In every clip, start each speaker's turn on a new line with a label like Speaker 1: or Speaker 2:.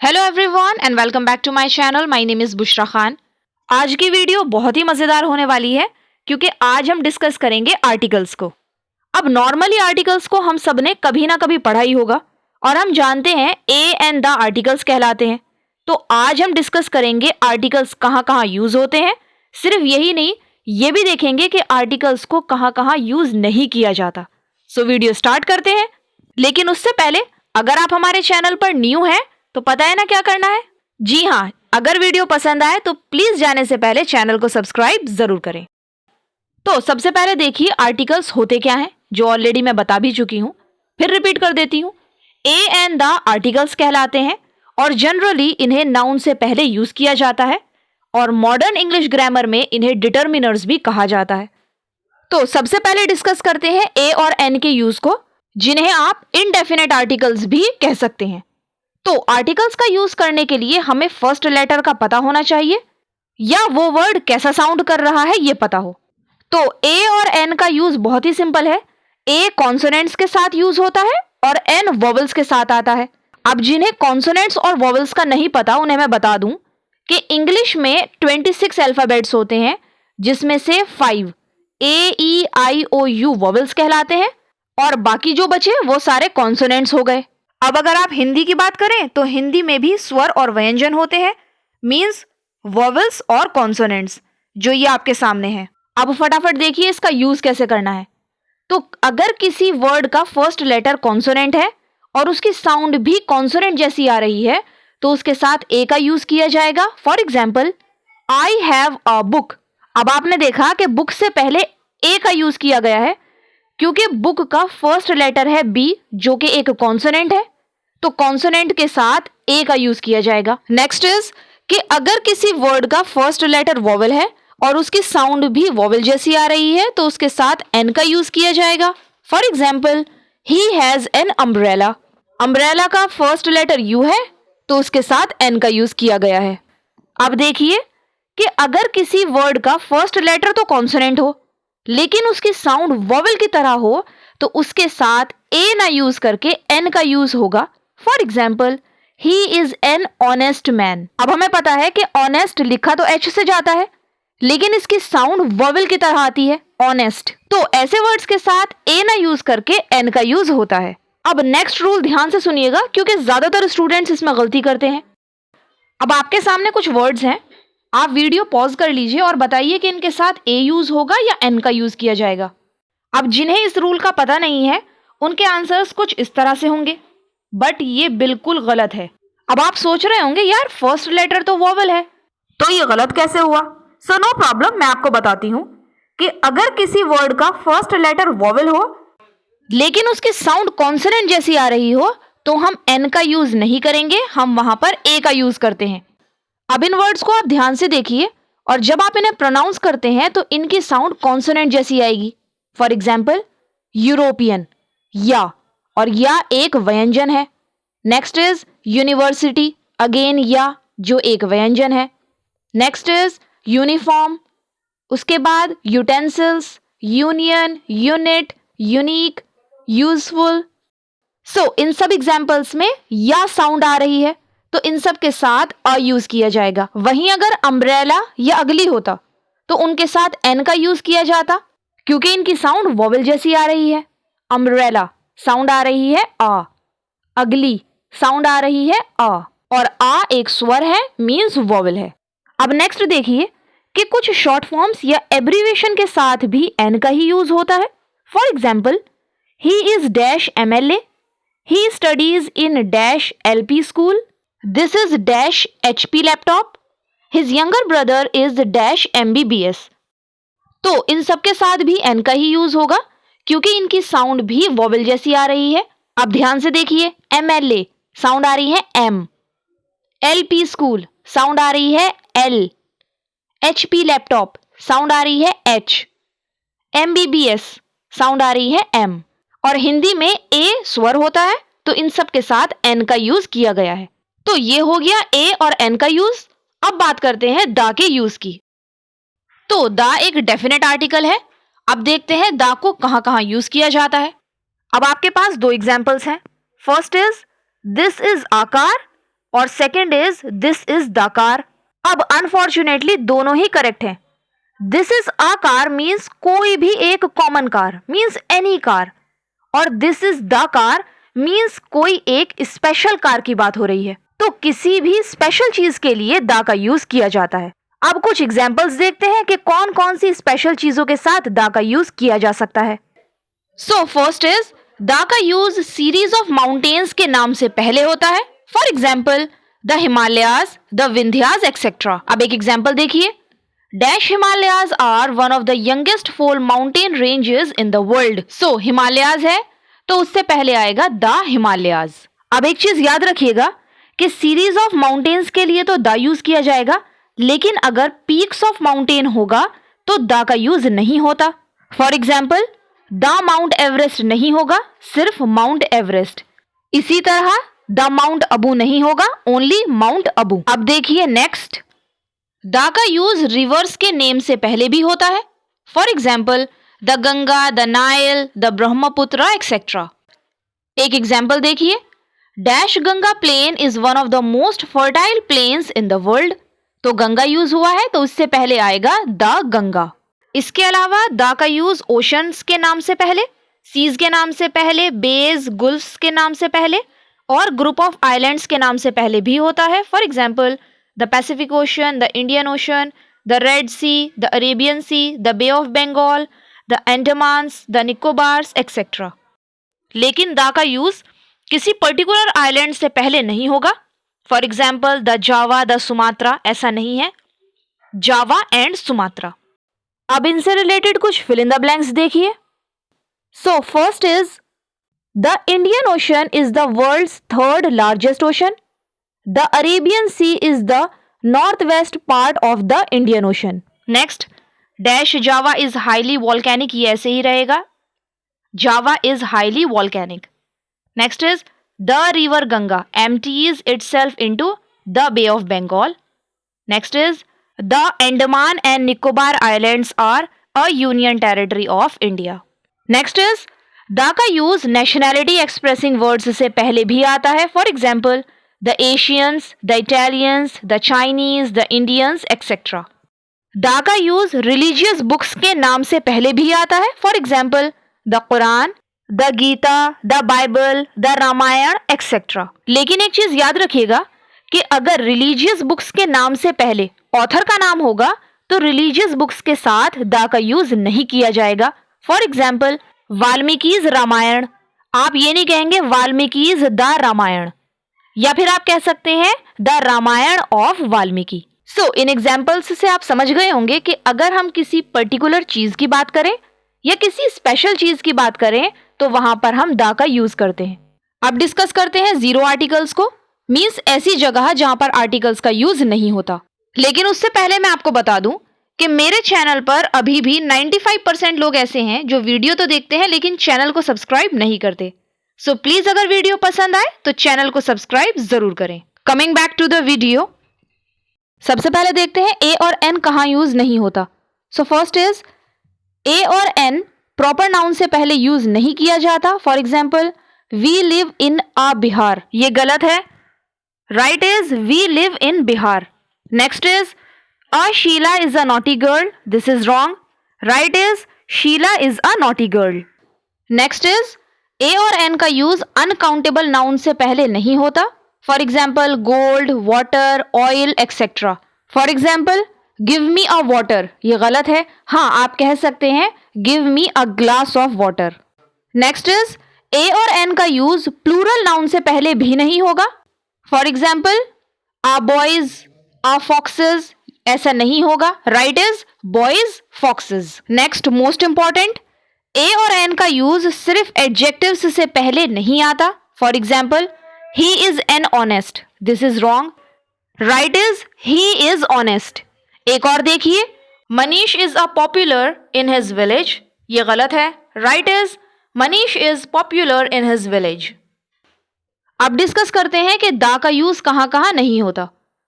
Speaker 1: Hello everyone and welcome back to my channel. My name is Bushra Khan. आज की video बहुत ही मज़ेदार होने वाली है क्योंकि आज हम डिस्कस करेंगे आर्टिकल्स को। अब नॉर्मली आर्टिकल्स को हम सब ने कभी ना कभी पढ़ा ही होगा और हम जानते हैं ए एंड द आर्टिकल्स कहलाते हैं। तो आज हम डिस्कस करेंगे आर्टिकल्स कहाँ कहाँ यूज़ होते हैं। सिर्फ यही नहीं, ये भी देखेंगे कि आर्टिकल्स को कहाँ कहाँ यूज़ नहीं किया जाता। सो वीडियो स्टार्ट करते हैं, लेकिन उससे पहले अगर आप हमारे चैनल पर न्यू हैं तो पता है ना क्या करना है। जी हाँ, अगर वीडियो पसंद आए तो प्लीज जाने से पहले चैनल को सब्सक्राइब जरूर करें। तो सबसे पहले देखिए आर्टिकल्स होते क्या हैं, जो ऑलरेडी मैं बता भी चुकी हूँ, फिर रिपीट कर देती हूँ। ए एंड द आर्टिकल्स कहलाते हैं और जनरली इन्हें नाउन से पहले यूज किया जाता है और मॉडर्न इंग्लिश ग्रामर में इन्हें डिटर्मिनर्स भी कहा जाता है। तो सबसे पहले डिस्कस करते हैं ए और एन के यूज को, जिन्हें आप इनडेफिनेट आर्टिकल्स भी कह सकते हैं। तो आर्टिकल्स का यूज करने के लिए हमें फर्स्ट लेटर का पता होना चाहिए या वो वर्ड कैसा साउंड कर रहा है ये पता हो। तो ए और एन का यूज बहुत ही सिंपल है। ए कॉन्सोनेंट्स के साथ यूज होता है और एन वोवेल्स के साथ आता है। अब जिन्हें कॉन्सोनेंट्स और वोवेल्स का नहीं पता उन्हें मैं बता दूं कि इंग्लिश में 26 अल्फाबेट्स होते हैं, जिसमें से 5 AEIOU वोवेल्स कहलाते हैं और बाकी जो बचे वो सारे कॉन्सोनेंट्स हो गए। अब अगर आप हिंदी की बात करें तो हिंदी में भी स्वर और व्यंजन होते हैं, मींस वोवेल्स और कॉन्सोनेंट्स, जो ये आपके सामने है। अब फटाफट देखिए इसका यूज कैसे करना है। तो अगर किसी वर्ड का फर्स्ट लेटर कॉन्सोनेंट है और उसकी साउंड भी कॉन्सोनेंट जैसी आ रही है तो उसके साथ ए का यूज किया जाएगा। For example, I have a book. अब आपने देखा कि बुक से पहले ए का यूज किया गया है क्योंकि बुक का फर्स्ट लेटर है बी, जो कि एक कॉन्सोनेंट है, तो कॉन्सोनेंट के साथ ए का यूज किया जाएगा। नेक्स्ट इज कि अगर किसी वर्ड का फर्स्ट लेटर वोवेल है और उसकी साउंड भी वोवेल जैसी आ रही है तो उसके साथ एन का यूज किया जाएगा। For example, he has an umbrella. Umbrella का फर्स्ट लेटर यू है तो उसके साथ एन का यूज किया गया है। अब देखिए कि अगर किसी वर्ड का फर्स्ट लेटर तो कॉन्सोनेंट हो लेकिन उसकी साउंड वोवेल की तरह हो तो उसके साथ ए ना यूज करके एन का यूज होगा। For example, he is an honest man. अब हमें पता है कि ऑनेस्ट लिखा तो एच से जाता है लेकिन इसकी साउंड वोवेल की तरह आती है, ऑनेस्ट। तो ऐसे वर्ड्स के साथ ए ना यूज करके एन का यूज होता है। अब नेक्स्ट रूल ध्यान से सुनिएगा क्योंकि ज्यादातर स्टूडेंट्स इसमें गलती करते हैं। अब आपके सामने कुछ वर्ड्स हैं, आप वीडियो पॉज कर लीजिए और बताइए कि इनके साथ ए यूज होगा या एन का यूज किया जाएगा। अब जिन्हें इस रूल का पता नहीं है उनके आंसर्स कुछ इस तरह से होंगे, बट ये बिल्कुल गलत है। अब आप सोच रहे होंगे यार फर्स्ट लेटर तो वोवेल है तो ये गलत कैसे हुआ। सो नो प्रॉब्लम, मैं आपको बताती हूँ कि अगर किसी वर्ड का फर्स्ट लेटर वोवेल हो लेकिन उसकी साउंड कॉन्सोनेंट जैसी आ रही हो तो हम एन का यूज नहीं करेंगे, हम वहां पर ए का यूज करते हैं। अब इन वर्ड्स को आप ध्यान से देखिए और जब आप इन्हें प्रोनाउंस करते हैं तो इनकी साउंड कॉन्सोनेंट जैसी आएगी। फॉर एग्जाम्पल, यूरोपियन, या, और या एक व्यंजन है। नेक्स्ट इज यूनिवर्सिटी, अगेन या, जो एक व्यंजन है। नेक्स्ट इज यूनिफॉर्म, उसके बाद utensils, union, unit, unique, useful. So इन सब एग्जाम्पल्स में या साउंड आ रही है तो इन सब के साथ अ यूज किया जाएगा। वहीं अगर अम्ब्रेला या अगली होता तो उनके साथ एन का यूज किया जाता क्योंकि इनकी साउंड वोवेल जैसी आ रही है। अम्ब्रेला साउंड आ रही है आ, अगली साउंड आ रही है आ, और आ एक स्वर है, मीन्स वोवेल है। अब नेक्स्ट देखिए कि कुछ शॉर्ट फॉर्म्स या एब्रीविएशन के साथ भी एन का ही यूज होता है। For example, he is dash MLA, he studies in dash LP school, this is dash HP laptop, his younger brother is dash MBBS। तो इन सब के साथ भी एन का ही यूज होगा क्योंकि इनकी साउंड भी वोवेल जैसी आ रही है। अब ध्यान से देखिए, MLA साउंड आ रही है M, LP स्कूल साउंड आ रही है L, HP लैपटॉप साउंड आ रही है H, MBBS साउंड आ रही है M। और हिंदी में ए स्वर होता है तो इन सब के साथ एन का यूज किया गया है। तो ये हो गया ए और एन का यूज। अब बात करते हैं दा के यूज की। तो दा एक डेफिनेट आर्टिकल है। अब देखते हैं दा को कहां कहां यूज किया जाता है। अब आपके पास दो एग्जाम्पल्स हैं। First is this is a car और second is this is the car. अब अनफॉर्चुनेटली दोनों ही करेक्ट हैं। This is a car means कोई भी एक common car, means any car, और this is the car means कोई एक स्पेशल कार की बात हो रही है। तो किसी भी स्पेशल चीज के लिए द का यूज किया जाता है। अब कुछ एग्जाम्पल्स देखते हैं कि कौन कौन सी स्पेशल चीजों के साथ द का यूज किया जा सकता है। सो फर्स्ट इज द का यूज सीरीज ऑफ माउंटेन्स के नाम से पहले होता है। For example the Himalayas, the Vindhyas etcetera. अब एक एग्जाम्पल देखिए, dash Himalayas are one of the youngest fold mountain ranges in the world. So Himalayas है तो उससे पहले आएगा द हिमालयाज। अब एक चीज याद रखिएगा कि सीरीज ऑफ माउंटेन्स के लिए तो द यूज किया जाएगा, लेकिन अगर पीक्स ऑफ माउंटेन होगा तो द का यूज नहीं होता। For example the mount Everest नहीं होगा, सिर्फ माउंट एवरेस्ट। इसी तरह द माउंट अबू नहीं होगा, ओनली माउंट अबू। अब देखिए नेक्स्ट, द का यूज रिवर्स के नेम से पहले भी होता है। For example the Ganga, the Nile, the Brahmaputra etcetera. एक एग्जाम्पल देखिए, dash Ganga plain is one of the most fertile plains in the world. तो गंगा यूज हुआ है तो उससे पहले आएगा द गंगा। इसके अलावा द का यूज ओशंस के नाम से पहले, सीज के नाम से पहले, बेज, गुल्फ्स के नाम से पहले और ग्रुप ऑफ आइलैंड्स के नाम से पहले भी होता है। For example the Pacific Ocean, the Indian Ocean, the Red Sea, the Arabian Sea, the Bay of Bengal, the Andamans, the Nicobars etcetera. लेकिन द का यूज किसी पर्टिकुलर आइलैंड से पहले नहीं होगा। For example the Java, the Sumatra, ऐसा नहीं है, जावा एंड सुमात्रा। अब इनसे रिलेटेड कुछ फिल इन द ब्लैंक्स देखिए। So first is the Indian Ocean is the world's third largest ocean. The Arabian Sea is the north west part of the Indian Ocean. Next, dash Java is highly volcanic, ये ऐसे ही रहेगा, Java is highly volcanic. Next is the river Ganga empties itself into the Bay of Bengal. Next is the Andaman and Nicobar Islands are a union territory of India. Next is the का use nationality expressing words से पहले भी आता है। For example the Asians, the Italians, the Chinese, the Indians etc. the का use religious books के नाम से पहले भी आता है। For example the Quran, the Gita, the Bible, the Ramayana etcetera. लेकिन एक चीज याद रखिएगा कि अगर रिलीजियस बुक्स के नाम से पहले ऑथर का नाम होगा तो रिलीजियस बुक्स के साथ द का यूज नहीं किया जाएगा। फॉर एग्जाम्पल वाल्मीकिज रामायण, आप ये नहीं कहेंगे वाल्मीकिज द रामायण, या फिर आप कह सकते हैं the Ramayana of Valmiki. So इन एग्जाम्पल्स से आप समझ गए होंगे कि अगर हम किसी पर्टिकुलर चीज की बात करें या किसी स्पेशल चीज की बात करें तो वहां पर हम द का यूज करते हैं। अब डिस्कस करते हैं जीरो आर्टिकल्स को, मींस ऐसी जगह जहां पर आर्टिकल्स का यूज नहीं होता। लेकिन उससे पहले मैं आपको बता दूं कि मेरे चैनल पर अभी भी 95% लोग ऐसे हैं जो वीडियो तो देखते हैं लेकिन चैनल को सब्सक्राइब नहीं करते। सो प्लीज अगर वीडियो पसंद आए तो चैनल को सब्सक्राइब जरूर करें। Coming back to the video, सबसे पहले देखते हैं ए और एन कहाँ यूज नहीं होता। सो फर्स्ट इज ए और एन प्रॉपर नाउन से पहले यूज नहीं किया जाता। For example we live in a Bihar, ये गलत है, right is we live in Bihar. Next is a Sheela is a naughty girl, this is wrong, right is Sheela is a naughty girl. Next is a और an का use uncountable noun से पहले नहीं होता। For example gold, water, oil etcetera. For example give me a water, ये गलत है, हाँ आप कह सकते हैं give me a glass of water. Next is a और एन का यूज प्लूरल नाउन से पहले भी नहीं होगा। For example a boys, a foxes, ऐसा नहीं होगा, right is boys foxes. Next most important, a और एन का यूज सिर्फ एडजेक्टिव्स से पहले नहीं आता। For example he is an honest, this is wrong, right is he is honest. एक और देखिए, Manish is a popular in his village, ये गलत है, right is Manish is popular in his village. अब डिस्कस करते हैं कि द का यूज कहाँ कहाँ नहीं होता।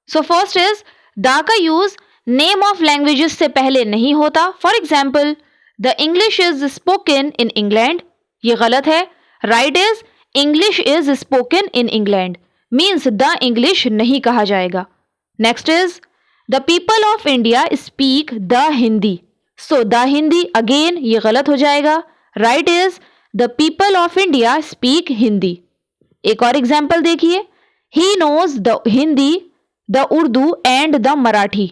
Speaker 1: सो फर्स्ट इज द का यूज नेम ऑफ लैंग्वेजेस से पहले नहीं होता। For example the English is spoken in England, ये गलत है, right is English is spoken in England, means the English नहीं कहा जाएगा। Next is the people of India speak the Hindi. So the Hindi again ये गलत हो जाएगा। Right is the people of India speak Hindi. एक और एग्जाम्पल देखिए, ही knows the Hindi, the Urdu and the Marathi.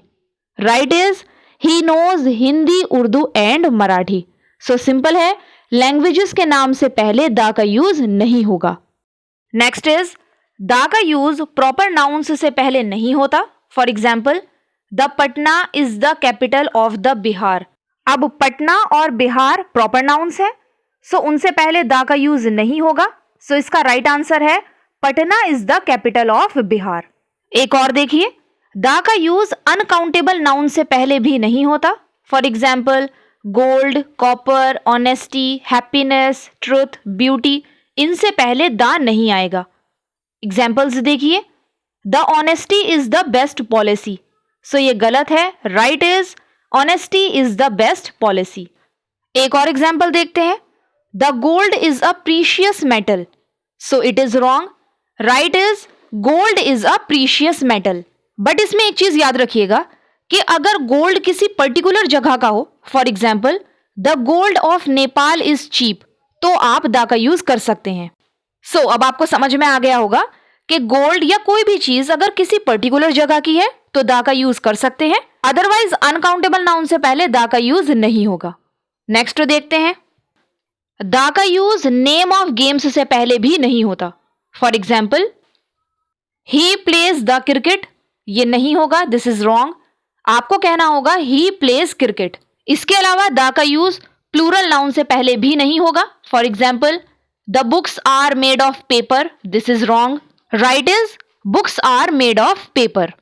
Speaker 1: Right is he knows Hindi, Urdu and Marathi. So simple है, languages के नाम से पहले द का यूज नहीं होगा। नेक्स्ट इज द का यूज प्रॉपर नाउन्स से पहले नहीं होता। For example the Patna is the capital of the Bihar. अब पटना और बिहार प्रॉपर नाउन्स है, सो उनसे पहले द का यूज नहीं होगा। सो इसका राइट आंसर है Patna is the capital of Bihar. एक और देखिए, द का यूज अनकाउंटेबल नाउन से पहले भी नहीं होता। For example gold, copper, honesty, happiness, truth, beauty, इनसे पहले द नहीं आएगा। एग्जाम्पल्स देखिए, the honesty is the best policy. So ये गलत है। Right is honesty is the best policy. एक और एग्जाम्पल देखते हैं, the gold is a precious metal. So it is wrong. Right is gold is a precious metal. But इसमें एक चीज याद रखिएगा कि अगर गोल्ड किसी पर्टिकुलर जगह का हो, for example the gold of Nepal is cheap, तो आप द का यूज कर सकते हैं। सो अब आपको समझ में आ गया होगा कि गोल्ड या कोई भी चीज अगर किसी पर्टिकुलर जगह की है तो द का यूज कर सकते हैं, अदरवाइज अनकाउंटेबल नाउन से पहले द का यूज नहीं होगा। नेक्स्ट देखते हैं, द का यूज नेम ऑफ गेम्स से पहले भी नहीं होता। For example he plays the cricket, ये नहीं होगा, दिस इज रॉन्ग। आपको कहना होगा ही प्लेज क्रिकेट। इसके अलावा द का यूज प्लूरल नाउन से पहले भी नहीं होगा। For example the books are made of paper, this is wrong. Right is books are made of paper.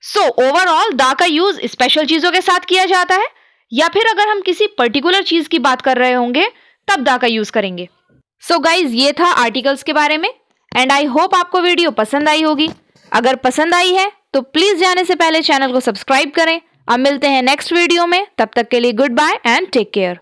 Speaker 1: So overall the का यूज स्पेशल चीजों के साथ किया जाता है, या फिर अगर हम किसी पर्टिकुलर चीज की बात कर रहे होंगे तब द का यूज करेंगे। सो गाइज ये था आर्टिकल्स के बारे में, एंड आई होप आपको वीडियो पसंद आई होगी। अगर पसंद आई है तो प्लीज जाने से पहले चैनल को सब्सक्राइब करें। अब मिलते हैं नेक्स्ट वीडियो में, तब तक के लिए goodbye and take care.